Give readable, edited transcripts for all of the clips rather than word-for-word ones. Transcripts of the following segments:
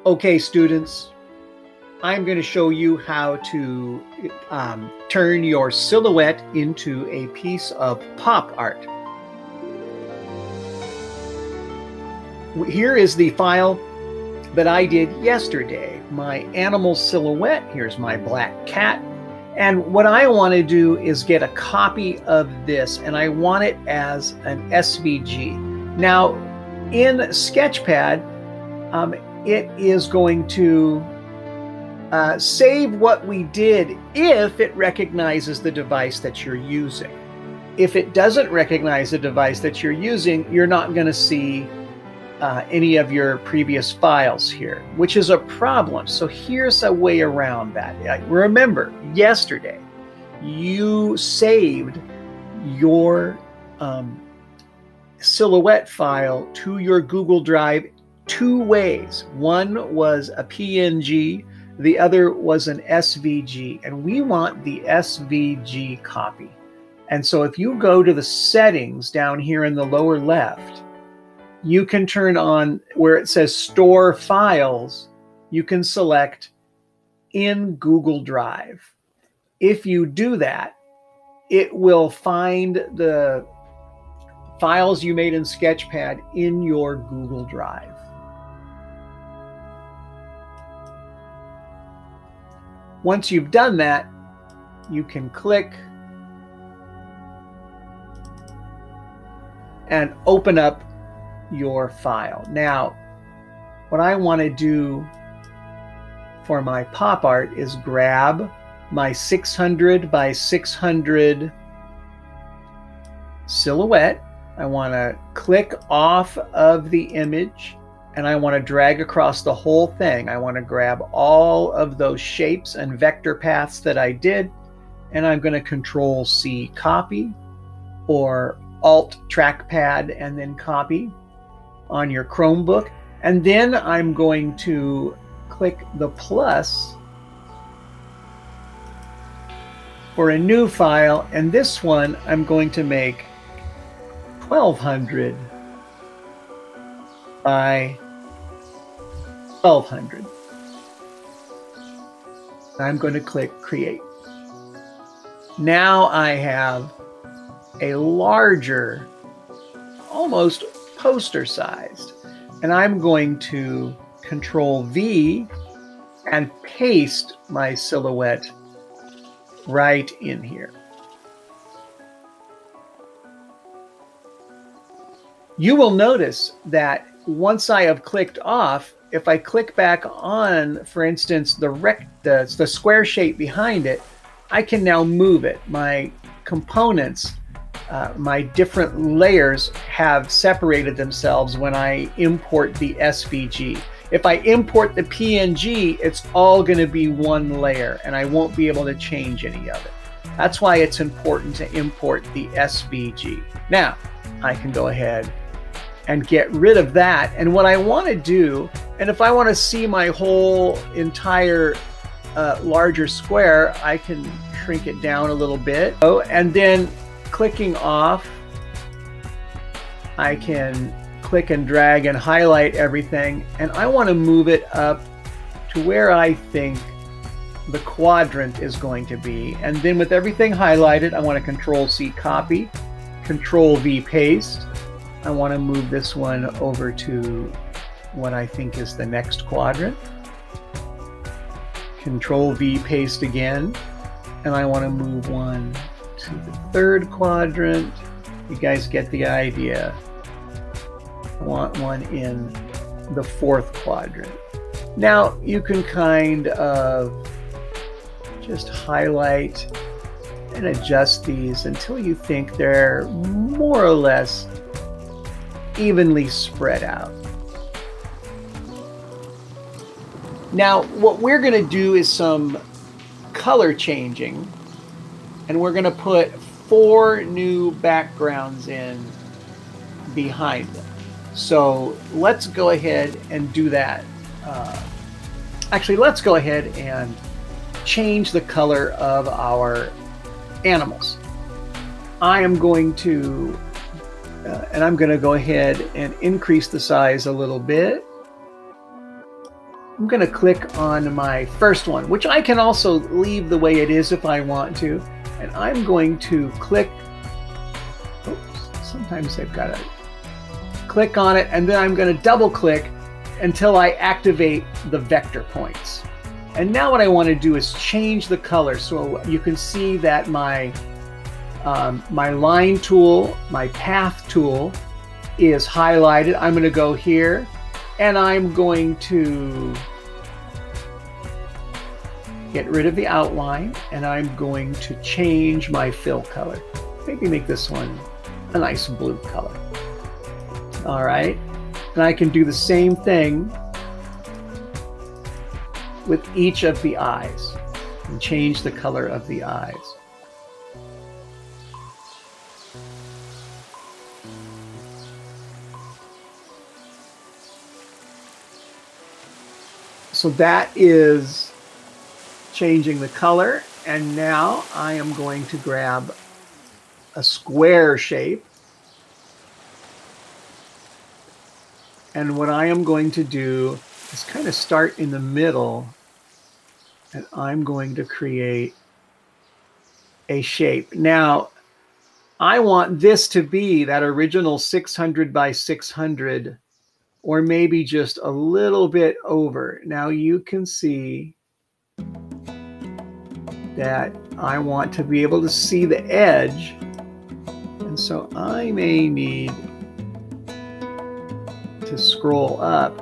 Okay, students, I'm going to show you how to turn your silhouette into a piece of pop art. Here is the file that I did yesterday, my animal silhouette. Here's my black cat. And what I want to do is get a copy of this, and I want it as an SVG. Now, in Sketchpad, it is going to save what we did if it recognizes the device that you're using. If it doesn't recognize the device that you're using, you're not going to see any of your previous files here, which is a problem. So here's a way around that. Remember, yesterday, you saved your silhouette file to your Google Drive two ways. One was a PNG, the other was an SVG, and we want the SVG copy. And so if you go to the settings down here in the lower left, you can turn on where it says Store Files, you can select in Google Drive. If you do that, it will find the files you made in Sketchpad in your Google Drive. Once you've done that, you can click and open up your file. Now, what I want to do for my pop art is grab my 600 by 600 silhouette. I want to click off of the image and I want to drag across the whole thing. I want to grab all of those shapes and vector paths that I did, and I'm going to Control C copy, or Alt trackpad and then copy on your Chromebook. And then I'm going to click the plus for a new file, and this one I'm going to make 1200 by 1200. I'm going to click Create. Now I have a larger, almost poster sized, and I'm going to Control V and paste my silhouette right in here. You will notice that once I have clicked off, if I click back on, for instance, the square shape behind it, I can now move it. My components, my different layers have separated themselves when I import the SVG. If I import the PNG, it's all going to be one layer and I won't be able to change any of it. That's why it's important to import the SVG. Now, I can go ahead and get rid of that. And what I want to do, and if I want to see my whole entire larger square, I can shrink it down a little bit. Oh, and then clicking off, I can click and drag and highlight everything, and I want to move it up to where I think the quadrant is going to be. And then with everything highlighted, I want to Control C copy, Control V paste. I want to move this one over to what I think is the next quadrant. Control V paste again, and I want to move one to the third quadrant. You guys get the idea. I want one in the fourth quadrant. Now you can kind of just highlight and adjust these until you think they're more or less evenly spread out. Now what we're going to do is some color changing, and we're going to put 4 new backgrounds in behind them. So let's go ahead and do that. Actually, let's go ahead and change the color of our animals. I am going to go ahead and increase the size a little bit. I'm going to click on my first one, which I can also leave the way it is if I want to. And I'm going to click, oops, sometimes they've got to click on it, and then I'm going to double click until I activate the vector points. And now what I want to do is change the color. So you can see that my line tool, my path tool is highlighted. I'm going to go here and I'm going to get rid of the outline, and I'm going to change my fill color. Maybe make this one a nice blue color. All right. And I can do the same thing with each of the eyes and change the color of the eyes. So that is changing the color, and now I am going to grab a square shape, and what I am going to do is kind of start in the middle, and I'm going to create a shape. Now I want this to be that original 600 by 600, or maybe just a little bit over. Now you can see that I want to be able to see the edge, and so I may need to scroll up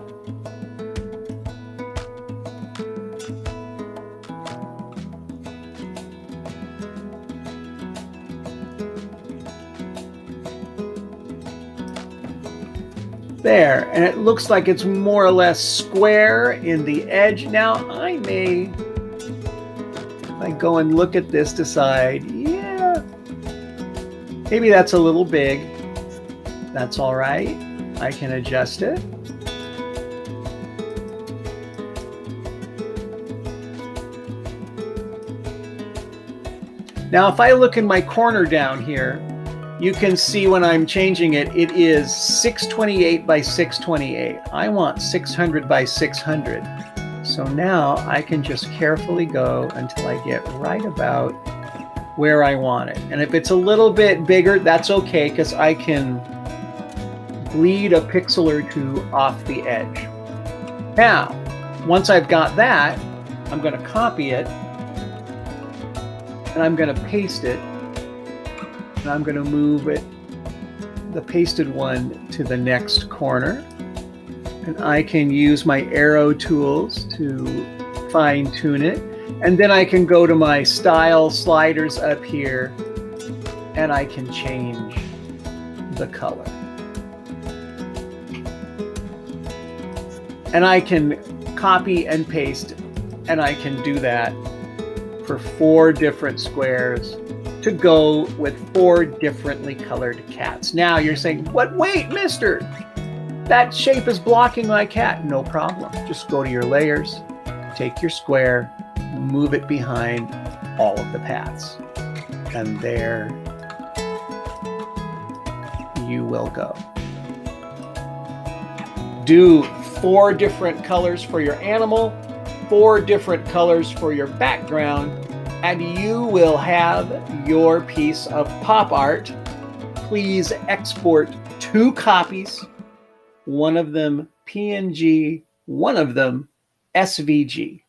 there, and it looks like it's more or less square in the edge. Now I may, if I go and look at this, decide, yeah, maybe that's a little big. That's all right. I can adjust it. Now, if I look in my corner down here, you can see when I'm changing it, it is 628 by 628. I want 600 by 600. So now I can just carefully go until I get right about where I want it. And if it's a little bit bigger, that's okay, because I can bleed a pixel or two off the edge. Now, once I've got that, I'm going to copy it, and I'm going to paste it, and I'm going to move it, the pasted one, to the next corner. And I can use my arrow tools to fine tune it. And then I can go to my style sliders up here, and I can change the color. And I can copy and paste, and I can do that for 4 different squares to go with 4 differently colored cats. Now you're saying, "What? Wait, mister, that shape is blocking my cat." No problem. Just go to your layers, take your square, move it behind all of the paths, and there you will go. Do 4 different colors for your animal, 4 different colors for your background, and you will have your piece of pop art. Please export 2 copies, one of them PNG, one of them SVG.